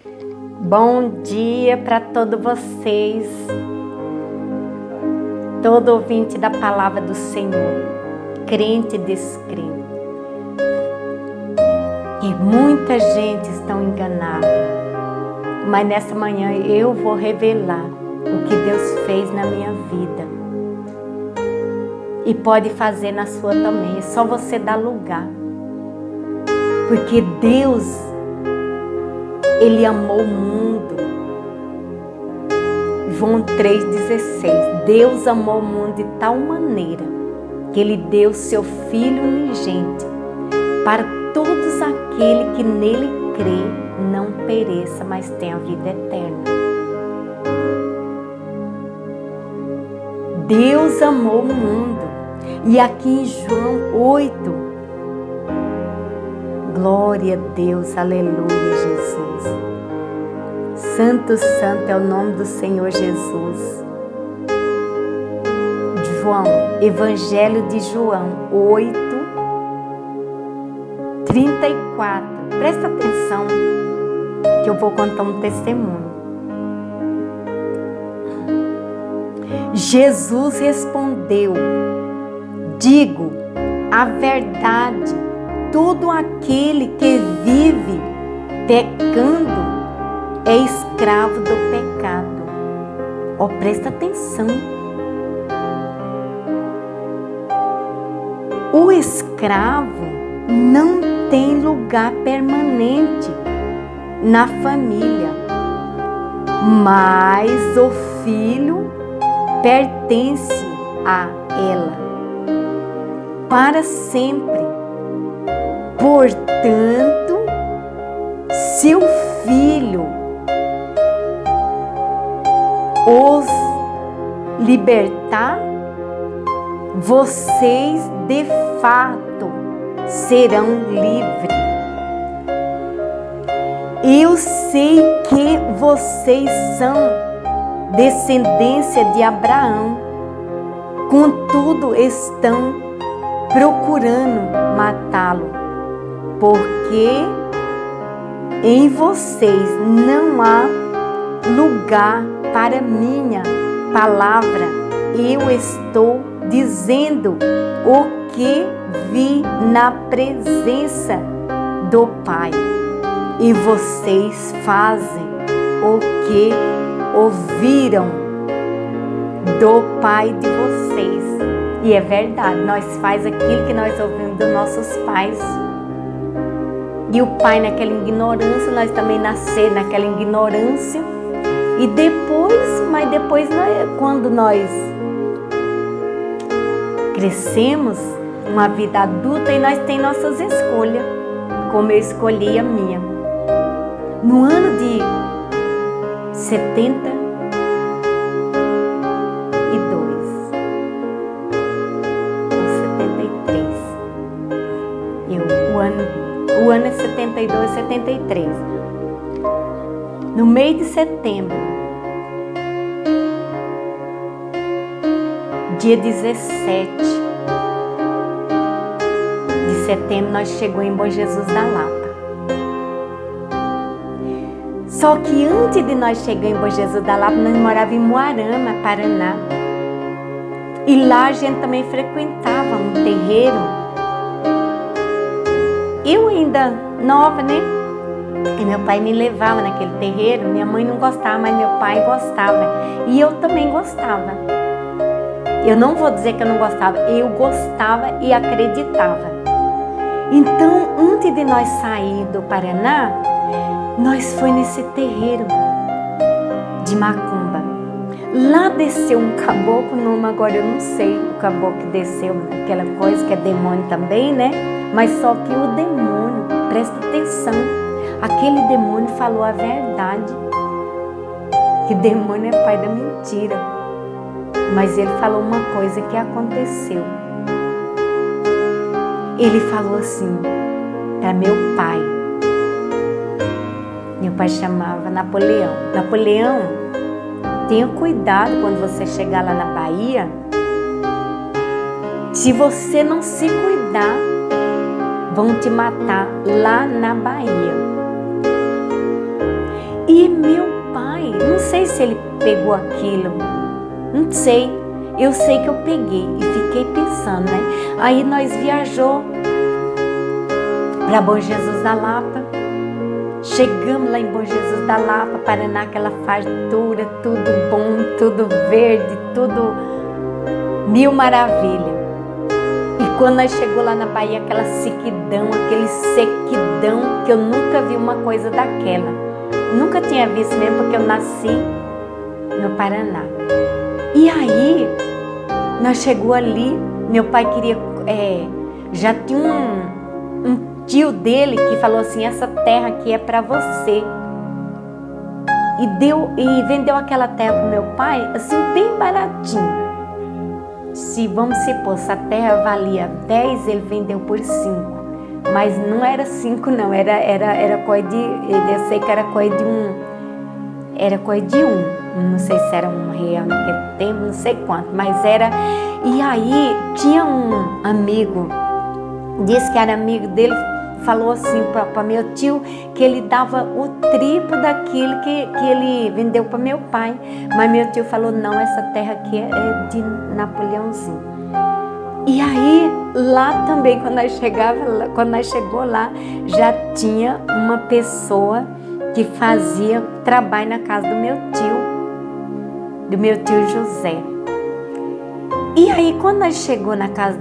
Bom dia para todos vocês, todo ouvinte da palavra do Senhor, crente e descrente. E muita gente está enganada, mas nessa manhã eu vou revelar o que Deus fez na minha vida. E pode fazer na sua também, é só você dar lugar. Porque Deus, Ele amou o mundo. João 3,16. Deus amou o mundo de tal maneira que Ele deu seu Filho unigente para todos aqueles que nele crê não pereça, mas tenha a vida eterna. Deus amou o mundo. E aqui em João 8, glória a Deus, aleluia, Jesus. Santo, santo é o nome do Senhor Jesus. João, Evangelho de João 8, 34. Presta atenção que eu vou contar um testemunho. Jesus respondeu: digo a verdade, todo aquele que vive pecando é escravo do pecado. Oh, presta atenção. O escravo não tem lugar permanente na família, mas o filho pertence a ela para sempre. Portanto, se o Filho os libertar, vocês de fato serão livres. Eu sei que vocês são descendência de Abraão, contudo estão procurando matá-lo, porque em vocês não há lugar para minha palavra. Eu estou dizendo o que vi na presença do Pai, e vocês fazem o que ouviram do Pai de vocês. E é verdade, nós faz aquilo que nós ouvimos dos nossos pais. E o pai naquela ignorância, nós também nascemos naquela ignorância. E depois, quando nós crescemos, uma vida adulta, e nós temos nossas escolhas, como eu escolhi a minha. No ano de 72, o ano é 72, 73. No mês de setembro, dia 17 de setembro, nós chegamos em Bom Jesus da Lapa. Só que antes de nós chegar em Bom Jesus da Lapa, nós morávamos em Moarama, Paraná. E lá a gente também frequentava um terreiro. Eu ainda nova, né? E meu pai me levava naquele terreiro. Minha mãe não gostava, mas meu pai gostava. E eu também gostava. Eu não vou dizer que eu não gostava. Eu gostava e acreditava. Então, antes de nós sair do Paraná, nós foi nesse terreiro de macumba. Lá desceu um caboclo, nome agora eu não sei, o caboclo que desceu, aquela coisa que é demônio também, né? Mas só que o demônio, presta atenção, aquele demônio falou a verdade, que demônio é pai da mentira, mas ele falou uma coisa que aconteceu. Ele falou assim para meu pai chamava Napoleão. Napoleão, tenha cuidado quando você chegar lá na Bahia, se você não se cuidar, vão te matar lá na Bahia. E meu pai, não sei se ele pegou aquilo, não sei. Eu sei que eu peguei e fiquei pensando, né? Aí nós viajou para Bom Jesus da Lapa. Chegamos lá em Bom Jesus da Lapa, Paraná, aquela fartura, tudo bom, tudo verde, tudo mil maravilha. E quando nós chegou lá na Bahia, aquela sequidão, aquele sequidão, que eu nunca vi uma coisa daquela. Nunca tinha visto mesmo, porque eu nasci no Paraná. E aí, nós chegou ali, meu pai queria, já tinha um tio dele que falou assim, essa terra aqui é para você. E vendeu aquela terra pro meu pai, assim, bem baratinho. Vamos supor, se a terra valia 10, ele vendeu por 5. Mas não era 5 não, era coisa de, eu sei que era coisa de era coisa de 1. Não sei se era R$1 naquele tempo, não sei quanto, mas era. E aí tinha um amigo, disse que era amigo dele, falou assim para meu tio que ele dava o triplo daquilo que ele vendeu para meu pai. Mas meu tio falou, não, essa terra aqui é de Napoleãozinho. E aí, lá também, quando nós chegou lá, já tinha uma pessoa que fazia trabalho na casa do meu tio José. E aí, quando nós chegou na casa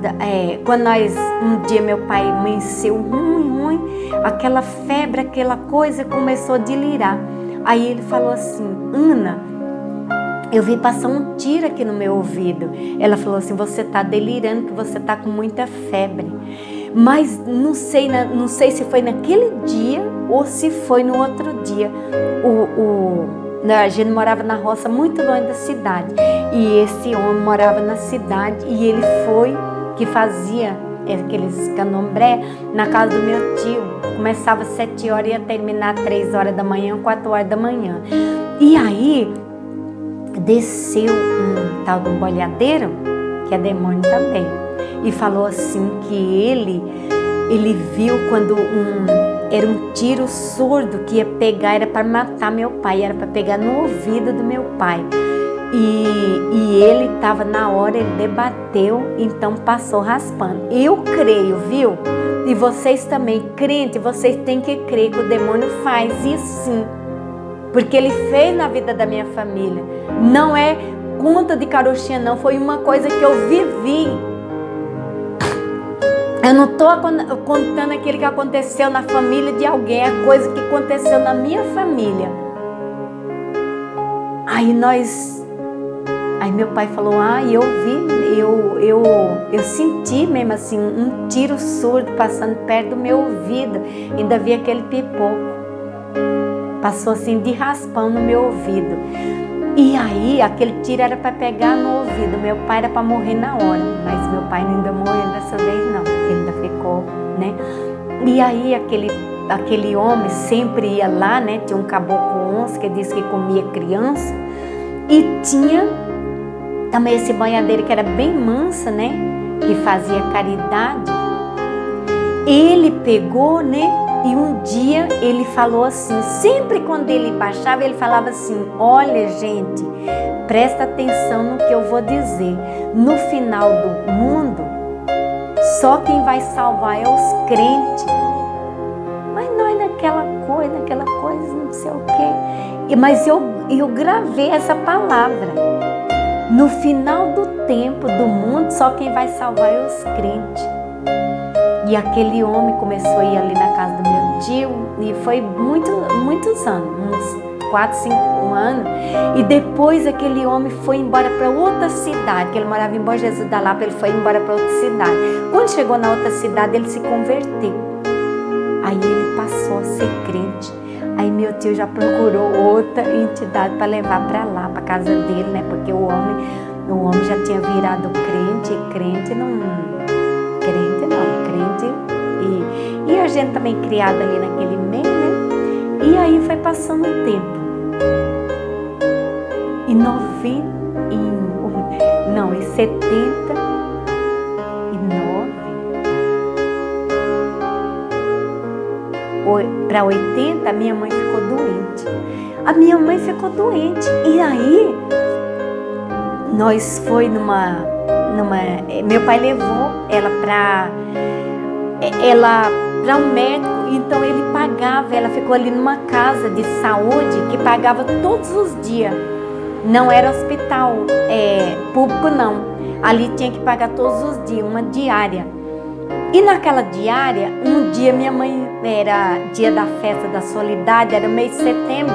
um dia meu pai amanheceu ruim, aquela febre, aquela coisa começou a delirar. Aí ele falou assim, Ana, eu vi passar um tiro aqui no meu ouvido. Ela falou assim, você está delirando, que você está com muita febre. Mas não sei se foi naquele dia ou se foi no outro dia. A gente morava na roça, muito longe da cidade. E esse homem morava na cidade e ele foi, que fazia aqueles candomblé na casa do meu tio. Começava às 7 horas e ia terminar 3 horas da manhã, 4 horas da manhã. E aí desceu um tal de um boiadeiro, que é demônio também, e falou assim que ele viu quando era um tiro surdo que ia pegar, era para matar meu pai, era para pegar no ouvido do meu pai. E ele estava na hora, ele debateu, então passou raspando. Eu creio, viu? E vocês também, crente, vocês têm que crer que o demônio faz isso sim. Porque ele fez na vida da minha família. Não é conta de carochinha, não. Foi uma coisa que eu vivi. Eu não estou contando aquilo que aconteceu na família de alguém. É coisa que aconteceu na minha família. Aí meu pai falou, eu vi, eu senti mesmo assim, um tiro surdo passando perto do meu ouvido. Ainda vi aquele pipoco. Passou assim de raspão no meu ouvido. E aí, aquele tiro era para pegar no ouvido. Meu pai era para morrer na hora. Mas meu pai ainda morreu dessa vez, não. Ele ainda ficou, né? E aí, aquele homem sempre ia lá, né? Tinha um caboclo onça que disse que comia criança. E tinha também esse boiadeiro que era bem mansa, né? Que fazia caridade. Ele pegou, né? E um dia ele falou assim, sempre quando ele baixava, ele falava assim, olha gente, presta atenção no que eu vou dizer. No final do mundo, só quem vai salvar é os crentes. Mas nós naquela coisa, não sei o quê. Mas eu gravei essa palavra. No final do tempo, do mundo, só quem vai salvar é os crentes. E aquele homem começou a ir ali na casa do meu tio, e foi muitos anos, uns 4, 5 anos. E depois aquele homem foi embora para outra cidade, que ele morava em Bom Jesus da Lapa, ele foi embora para outra cidade. Quando chegou na outra cidade, ele se converteu. Aí ele passou a ser crente. Aí meu tio já procurou outra entidade para levar para lá, para casa dele, né? Porque o homem já tinha virado crente, e crente não. E a gente também criada ali naquele meio, né? E aí foi passando o tempo. Em 79, para 80, minha mãe ficou doente. a minha mãe ficou doente. E aí, nós foi meu pai levou ela para um médico, então ele pagava, ela ficou ali numa casa de saúde que pagava todos os dias. Não era hospital público, não. Ali tinha que pagar todos os dias, uma diária. E naquela diária, um dia minha mãe, era dia da festa da Solidade, era mês de setembro,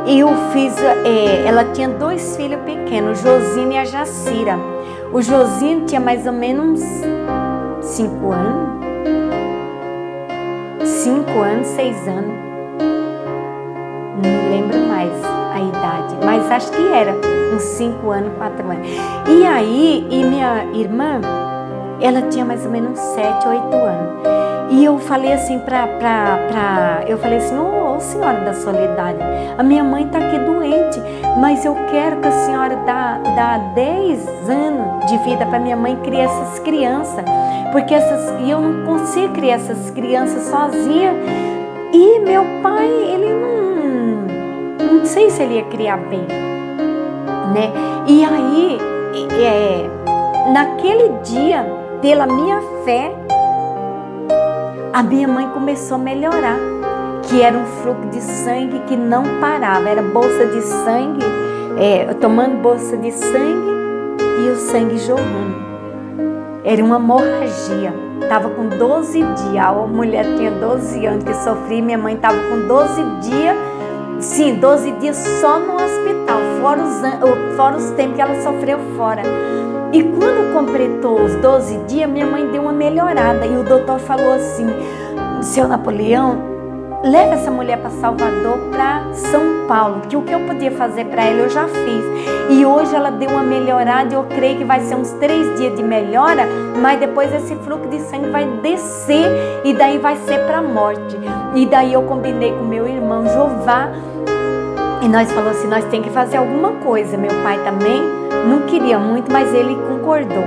e eu fiz, ela tinha 2 filhos pequenos, o Josino e a Jacira. O Josino tinha mais ou menos 5 anos. 5 anos, 6 anos. Não me lembro mais a idade, mas acho que era uns 5 anos, 4 anos. E aí, minha irmã, ela tinha mais ou menos 7, 8 anos. E eu falei assim eu falei assim, ô senhora da Soledade, a minha mãe está aqui doente, mas eu quero que a senhora dá 10 anos de vida para minha mãe criar essas crianças, porque e eu não consigo criar essas crianças sozinha. E meu pai, ele não sei se ele ia criar bem, né? E aí, naquele dia, pela minha fé, a minha mãe começou a melhorar, que era um fluxo de sangue que não parava, era bolsa de sangue, tomando bolsa de sangue e o sangue jorrando. Era uma hemorragia, estava com 12 dias, a mulher tinha 12 anos que sofria, minha mãe estava com 12 dias, sim, 12 dias só no hospital, fora os tempos que ela sofreu fora. E quando completou os 12 dias, minha mãe deu uma melhorada. E o doutor falou assim, seu Napoleão, leva essa mulher para Salvador, para São Paulo, que o que eu podia fazer para ela eu já fiz. E hoje ela deu uma melhorada, eu creio que vai ser uns 3 dias de melhora, mas depois esse fluxo de sangue vai descer e daí vai ser para a morte. E daí eu combinei com meu irmão Jová, e nós falamos assim, nós temos que fazer alguma coisa. Meu pai também não queria muito, mas ele concordou.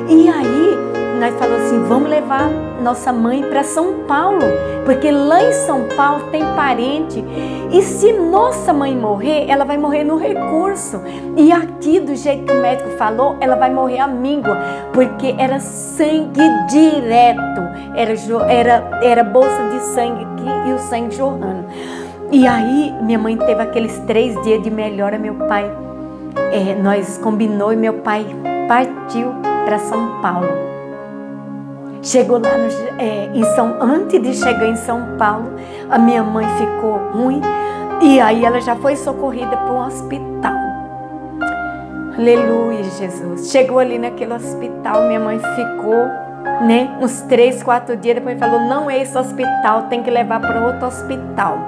E aí, nós falamos assim, vamos levar nossa mãe para São Paulo, porque lá em São Paulo tem parente, e se nossa mãe morrer, ela vai morrer no recurso. E aqui, do jeito que o médico falou, ela vai morrer à míngua, porque era sangue direto, era bolsa de sangue aqui e o sangue jorrando. E aí, minha mãe teve aqueles 3 dias de melhora, meu pai, nós combinou e meu pai partiu para São Paulo. Chegou lá antes de chegar em São Paulo, a minha mãe ficou ruim e aí ela já foi socorrida para um hospital. Aleluia, Jesus. Chegou ali naquele hospital, minha mãe ficou, né, uns 3, 4 dias, depois falou, não é esse hospital, tem que levar para outro hospital.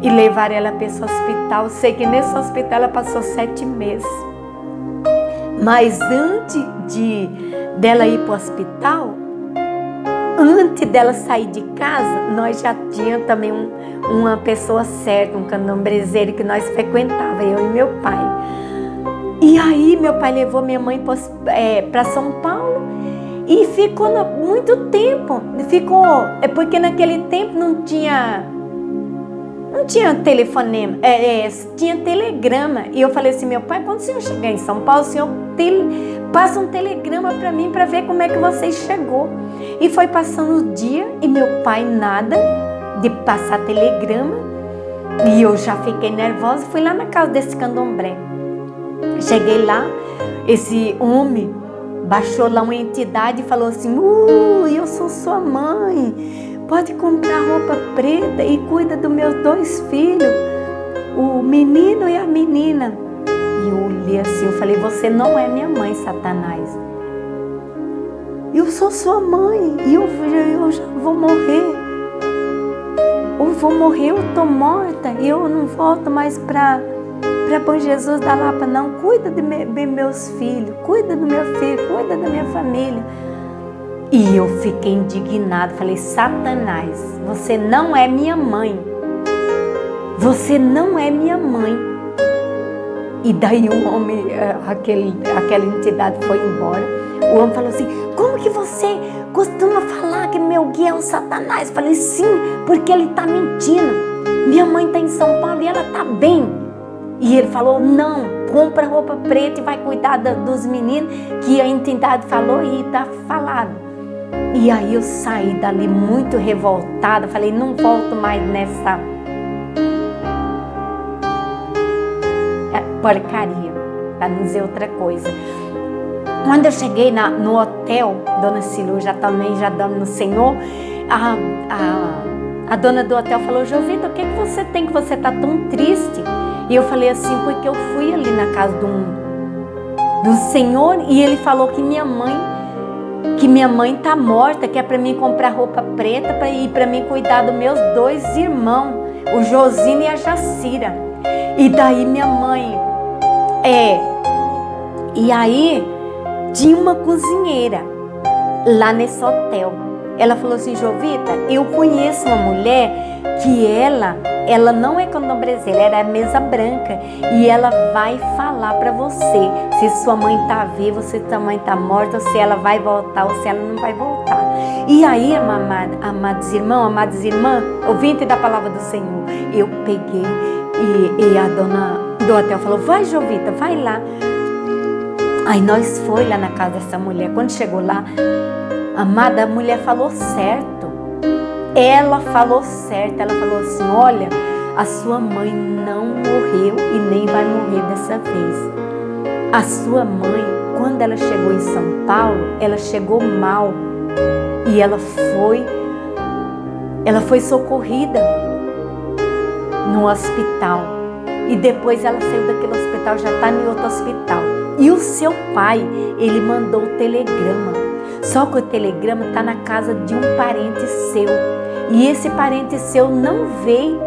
E levar ela para esse hospital. Sei que nesse hospital ela passou 7 meses. Mas antes dela ir para o hospital, antes dela sair de casa, nós já tínhamos também uma pessoa certa, um candombrezeiro que nós frequentava, eu e meu pai. E aí meu pai levou minha mãe para São Paulo e ficou muito tempo. Porque naquele tempo não tinha telefonema, tinha telegrama. E eu falei assim, meu pai, quando o senhor chegar em São Paulo, o senhor passa um telegrama para mim para ver como é que você chegou. E foi passando o dia e meu pai nada de passar telegrama. E eu já fiquei nervosa, fui lá na casa desse candomblé. Cheguei lá, esse homem baixou lá uma entidade e falou assim, eu sou sua mãe. Pode comprar roupa preta e cuida dos meus 2 filhos, o menino e a menina. E eu olhei assim, eu falei, você não é minha mãe, Satanás. Eu sou sua mãe e eu já vou morrer. Eu estou morta e eu não volto mais para Bom Jesus da Lapa, não. Cuida de meus filhos, cuida do meu filho, cuida da minha família. E eu fiquei indignada, falei, Satanás, você não é minha mãe. Você não é minha mãe. E daí o homem, aquela entidade foi embora. O homem falou assim, como que você costuma falar que meu guia é o Satanás? Eu falei, sim, porque ele está mentindo. minha mãe está em São Paulo e ela está bem. E ele falou, não, compra roupa preta e vai cuidar dos meninos, que a entidade falou e está falado. E aí eu saí dali muito revoltada, falei, não volto mais nessa porcaria, para não dizer outra coisa. Quando eu cheguei no hotel, Dona Cilu já também já dando no Senhor, a dona do hotel falou, Jovita, o que você tem que você está tão triste? E eu falei assim, porque eu fui ali na casa do Senhor e ele falou que minha mãe tá morta, que é para mim comprar roupa preta para mim cuidar dos meus 2 irmãos, o Josino e a Jacira. E daí minha mãe, e aí tinha uma cozinheira lá nesse hotel. Ela falou assim, Jovita, eu conheço uma mulher que ela não é candomblé, ela é mesa branca e ela vai falar para você se sua mãe tá viva, se sua mãe tá morta, se ela vai voltar ou se ela não vai voltar. E aí, amados irmãos, amadas irmãs, ouvinte da palavra do Senhor, eu peguei e a dona do hotel falou, vai Jovita, vai lá. Aí nós foi lá na casa dessa mulher. Quando chegou lá, amada, a mulher falou certo. Ela falou certo. Ela falou assim, olha, a sua mãe não morreu e nem vai morrer dessa vez. A sua mãe, quando ela chegou em São Paulo, ela chegou mal. E ela foi socorrida no hospital. E depois ela saiu daquele hospital, já está em outro hospital. E o seu pai, ele mandou o telegrama. Só que o telegrama está na casa de um parente seu. E esse parente seu não veio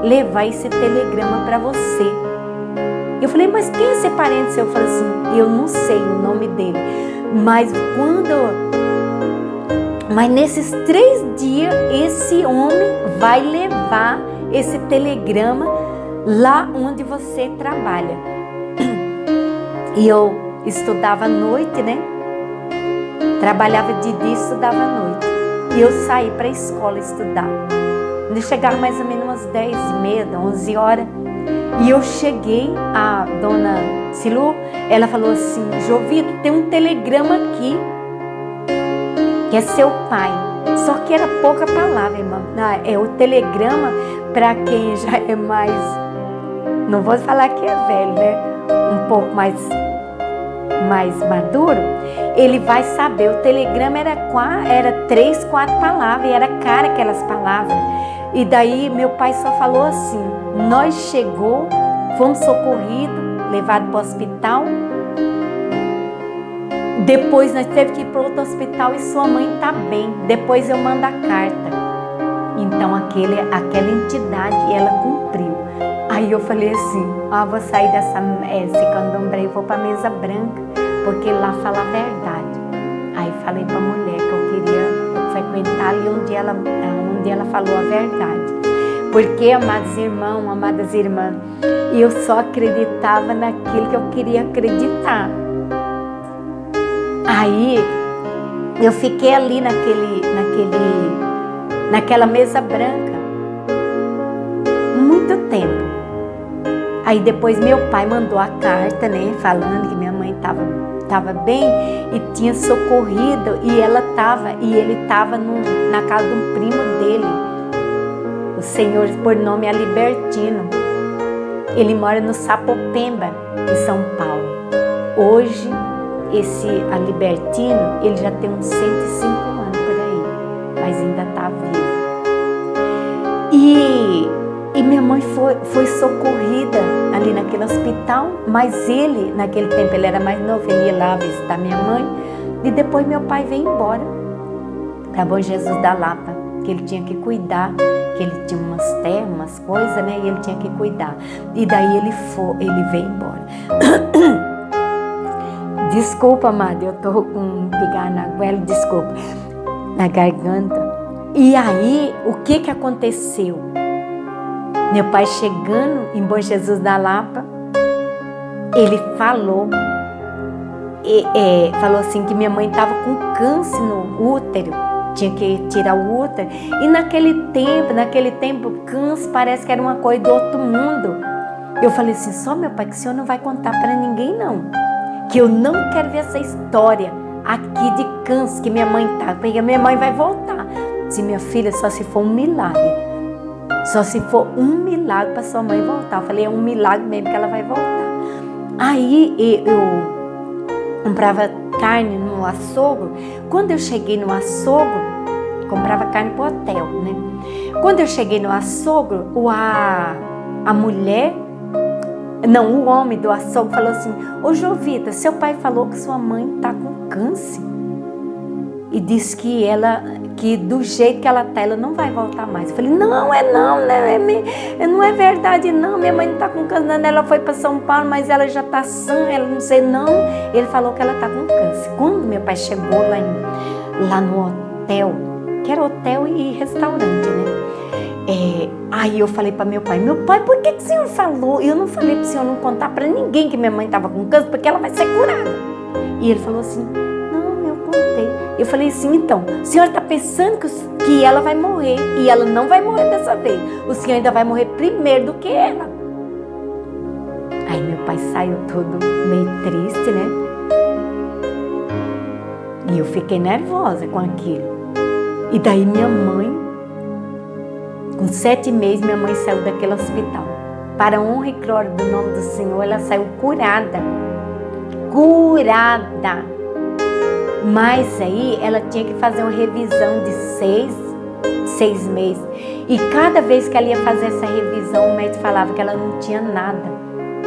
levar esse telegrama para você. Eu falei, mas quem é esse parente seu? Eu falei assim, eu não sei o nome dele. Mas nesses 3 dias, esse homem vai levar esse telegrama lá onde você trabalha. E eu estudava à noite, né? Trabalhava de dia e estudava à noite. E eu saí para a escola estudar. Eu chegava mais ou menos umas 10h30, 11 horas. E eu cheguei, a dona Cilu, ela falou assim, Jovita, tem um telegrama aqui, que é seu pai. Só que era pouca palavra, irmã. É o telegrama, para quem já é mais, não vou falar que é velho, né? Um pouco mais maduro, ele vai saber. O telegrama era 3, 4 palavras, e era cara aquelas palavras. E daí meu pai só falou assim, nós chegou, fomos socorridos, levados para o hospital. Depois nós tivemos que ir para outro hospital e sua mãe está bem. Depois eu mando a carta. Então aquela entidade, ela cumpriu. Aí eu falei assim, vou sair desse candomblé, eu vou para a mesa branca, porque lá fala a verdade. Aí falei para a mulher que eu queria frequentar ali onde ela falou a verdade. Porque, amados irmãos, amadas irmãs, eu só acreditava naquilo que eu queria acreditar. Aí eu fiquei ali naquela mesa branca muito tempo. Aí depois meu pai mandou a carta, né, falando que minha mãe estava bem e tinha socorrido, e ele estava na casa de um primo dele, o senhor por nome Alibertino. Ele mora no Sapopemba, em São Paulo. Hoje, esse Alibertino, ele já tem uns 105 anos por aí, mas ainda está vivo. E minha mãe foi socorrida ali naquele hospital, mas ele, naquele tempo, ele era mais novo, ele ia lá visitar minha mãe, e depois meu pai veio embora para Bom Jesus da Lapa, que ele tinha que cuidar, que ele tinha umas terras, umas coisas, né, e ele tinha que cuidar. E daí ele veio embora. Desculpa, amada, eu tô com um pigar na goela, desculpa, na garganta. E aí, o que aconteceu? Meu pai chegando em Bom Jesus da Lapa, ele falou assim que minha mãe estava com câncer no útero tinha que tirar o útero. E naquele tempo, câncer parece que era uma coisa do outro mundo. Eu falei assim, só meu pai, que o senhor não vai contar para ninguém não. Que eu não quero ver essa história aqui de câncer que minha mãe tá. Porque minha mãe vai voltar. Se minha filha, só se for um milagre. Só se for um milagre para sua mãe voltar. Eu falei, é um milagre mesmo que ela vai voltar. Aí eu comprava carne no açougue. Quando eu cheguei no açougue, comprava carne pro hotel, né? Quando eu cheguei no açougue, a mulher, não, o homem do açougue falou assim, ô Jovita, seu pai falou que sua mãe tá com câncer. E disse que do jeito que ela tá, ela não vai voltar mais. Eu falei, não é verdade não, minha mãe não tá com câncer, não. Ela foi para São Paulo, mas ela já tá sã, ela não sei não. Ele falou que ela tá com câncer. Quando meu pai chegou lá no hotel, que era hotel e restaurante, né? Aí eu falei para meu pai, por que o senhor falou? Eu não falei para o senhor não contar para ninguém que minha mãe tava com câncer, porque ela vai ser curada. E ele falou assim, eu falei assim, então, o senhor está pensando que ela vai morrer e ela não vai morrer dessa vez. O senhor ainda vai morrer primeiro do que ela. Aí meu pai saiu todo meio triste, né? E eu fiquei nervosa com aquilo. E daí minha mãe, com 7 meses, minha mãe saiu daquele hospital. Para a honra e glória do nome do Senhor, ela saiu curada. Curada! Mas aí ela tinha que fazer uma revisão de 6 meses. E cada vez que ela ia fazer essa revisão, o médico falava que ela não tinha nada.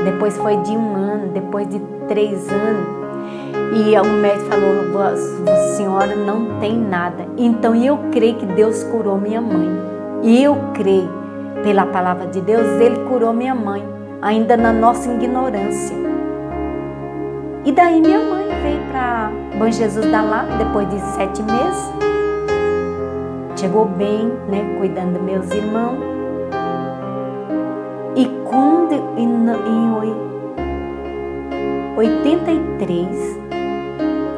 Depois foi de 1 ano, depois de 3 anos. E o médico falou, a senhora não tem nada. Então eu creio que Deus curou minha mãe. E eu creio, pela palavra de Deus, Ele curou minha mãe, ainda na nossa ignorância. E daí minha mãe veio para Bom Jesus da Lapa, depois de 7 meses. Chegou bem, né, cuidando dos meus irmãos. E quando, em 83,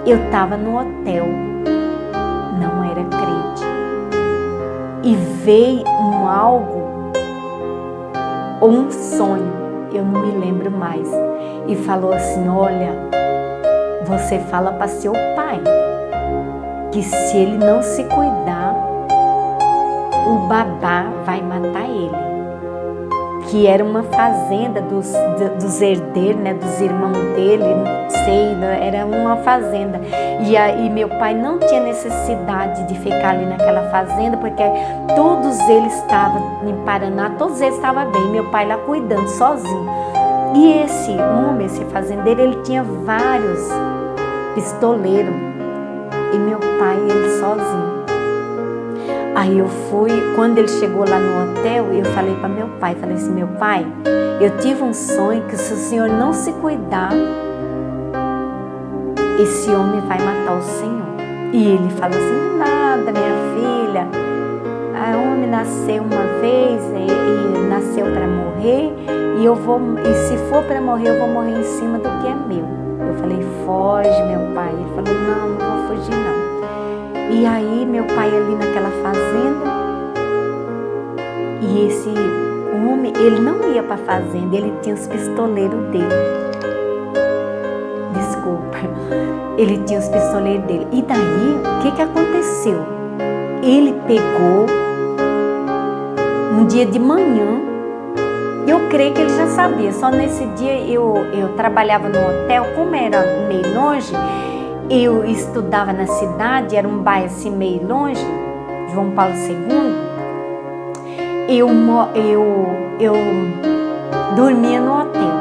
eu estava no hotel, não era crente. E veio algo, ou um sonho, eu não me lembro mais. E falou assim, olha, você fala para seu pai que se ele não se cuidar, o babá vai matar ele. Que era uma fazenda dos herdeiros, né, dos irmãos dele, não sei, era uma fazenda. E aí meu pai não tinha necessidade de ficar ali naquela fazenda, porque todos eles estavam em Paraná, todos eles estavam bem, meu pai lá cuidando sozinho. E esse homem, esse fazendeiro, ele tinha vários pistoleiros, e meu pai, ele sozinho. Aí eu fui, quando ele chegou lá no hotel, eu falei para meu pai, falei assim, meu pai, eu tive um sonho que se o senhor não se cuidar, esse homem vai matar o senhor. E ele falou assim, nada, minha filha, a homem nasceu uma vez e nasceu para morrer, e se for para morrer, eu vou morrer em cima do que é meu. Eu falei, foge, meu pai. Ele falou, não vou fugir não. E aí meu pai ali naquela fazenda, e esse homem, ele não ia para a fazenda, ele tinha os pistoleiros dele. Desculpa, ele tinha os pistoleiros dele. E daí, o que aconteceu? Ele pegou, um dia de manhã, eu creio que ele já sabia, só nesse dia eu trabalhava no hotel, como era meio longe, eu estudava na cidade, era um bairro assim meio longe, João Paulo II, eu dormia no hotel.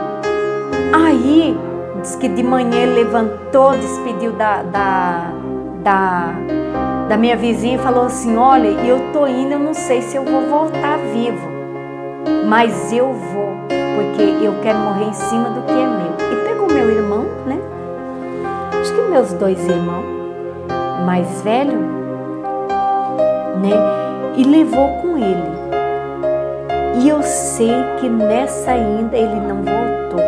Aí, diz que de manhã ele levantou, despediu da minha vizinha e falou assim, olha, eu tô indo, eu não sei se eu vou voltar vivo, mas eu vou, porque eu quero morrer em cima do que é meu. E pegou meu irmão, né? Acho que meus 2 irmãos, mais velho, né? E levou com ele. E eu sei que nessa ainda ele não voltou.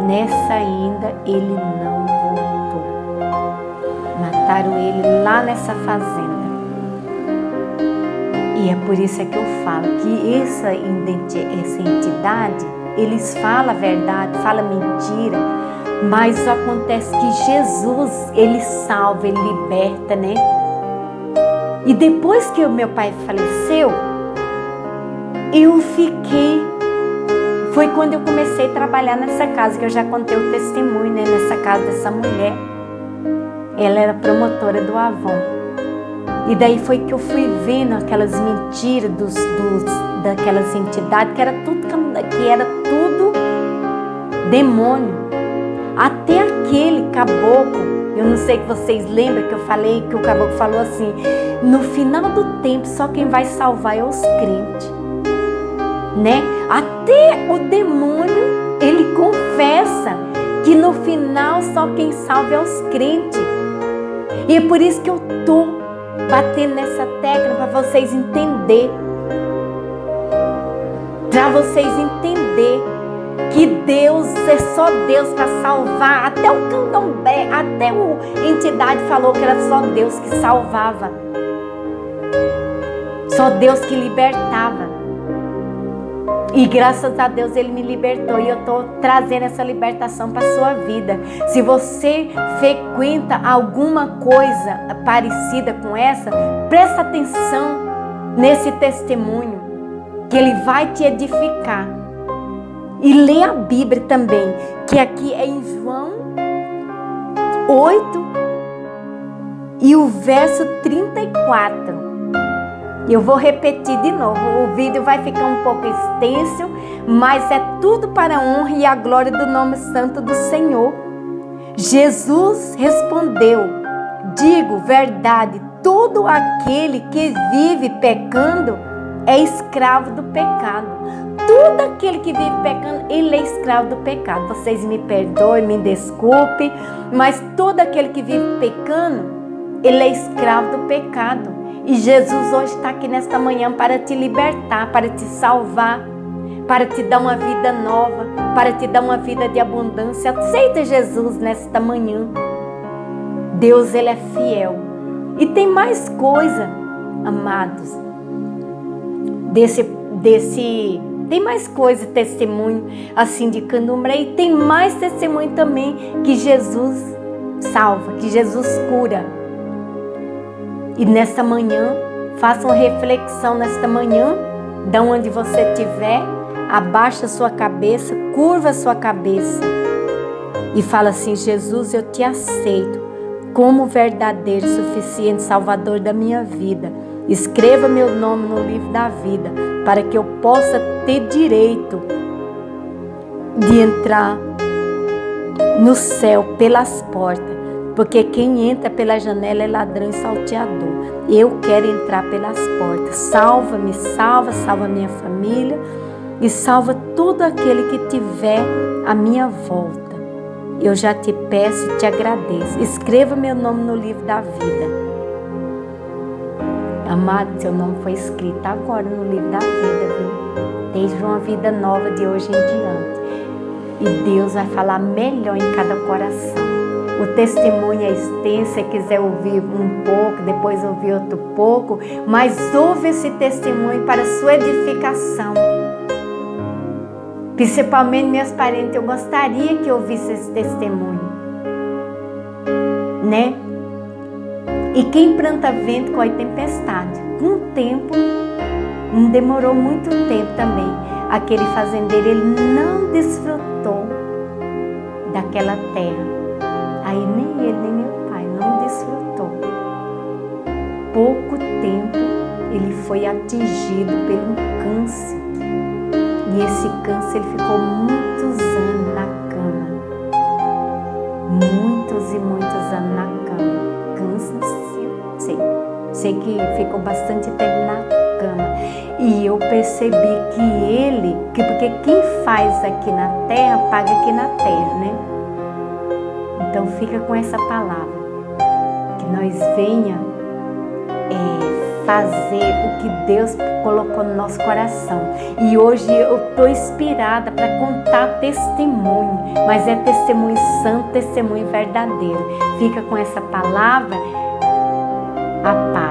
Nessa ainda ele não voltou. Mataram mataram ele lá nessa fazenda. E é por isso que eu falo que essa entidade, eles falam a verdade, falam mentira, mas acontece que Jesus, ele salva, ele liberta, né? E depois que o meu pai faleceu, foi quando eu comecei a trabalhar nessa casa, que eu já contei o testemunho, né? Nessa casa dessa mulher. Ela era promotora do Avon. E daí foi que eu fui vendo aquelas mentiras daquelas entidades, que era tudo demônio. Até aquele caboclo, eu não sei que vocês lembram que eu falei, que o caboclo falou assim, no final do tempo só quem vai salvar é os crentes, né? Até o demônio, ele confessa que no final só quem salva é os crentes. E é por isso que eu tô batendo nessa tecla para vocês entenderem. Para vocês entenderem que Deus é só Deus para salvar. Até o candomblé, até a entidade falou que era só Deus que salvava. Só Deus que libertava. E graças a Deus ele me libertou. E eu estou trazendo essa libertação para a sua vida. Se você frequenta alguma coisa parecida com essa, presta atenção nesse testemunho, que ele vai te edificar. E lê a Bíblia também, que aqui é em João 8 e o verso 34. Eu vou repetir de novo, o vídeo vai ficar um pouco extenso, mas é tudo para a honra e a glória do nome santo do Senhor. Jesus respondeu: digo verdade, todo aquele que vive pecando é escravo do pecado. Todo aquele que vive pecando, ele é escravo do pecado. Vocês me perdoem, me desculpem, mas todo aquele que vive pecando, ele é escravo do pecado. E Jesus hoje está aqui nesta manhã para te libertar, para te salvar, para te dar uma vida nova, para te dar uma vida de abundância. Aceita Jesus nesta manhã. Deus, ele é fiel. E tem mais coisa, amados, tem mais coisa, testemunho assim de candomblé, e tem mais testemunho também que Jesus salva, que Jesus cura. E nesta manhã, faça uma reflexão nesta manhã, de onde você estiver, abaixa a sua cabeça, curva a sua cabeça e fala assim: Jesus, eu te aceito como verdadeiro, suficiente Salvador da minha vida. Escreva meu nome no livro da vida, para que eu possa ter direito de entrar no céu pelas portas. Porque quem entra pela janela é ladrão e salteador. Eu quero entrar pelas portas. Salva-me, salva minha família e salva todo aquele que tiver à minha volta. Eu já te peço e te agradeço. Escreva meu nome no livro da vida. Amado, seu nome foi escrito agora no livro da vida, viu? Desde uma vida nova de hoje em diante. E Deus vai falar melhor em cada coração. O testemunho é extenso, se quiser ouvir um pouco, depois ouvir outro pouco, mas ouve esse testemunho para sua edificação. Principalmente meus parentes, eu gostaria que ouvisse esse testemunho, né? E quem planta vento colhe tempestade. Com o tempo, não demorou muito tempo também, aquele fazendeiro, ele não desfrutou daquela terra. Aí nem ele, nem meu pai não desfrutou. Pouco tempo ele foi atingido pelo câncer. E esse câncer ele ficou muitos anos na cama. Muitos e muitos anos na cama. Câncer, sei que ficou bastante tempo na cama. E eu percebi porque quem faz aqui na terra, paga aqui na terra, né? Então fica com essa palavra, que nós venha fazer o que Deus colocou no nosso coração. E hoje eu estou inspirada para contar testemunho, mas é testemunho santo, testemunho verdadeiro. Fica com essa palavra a paz.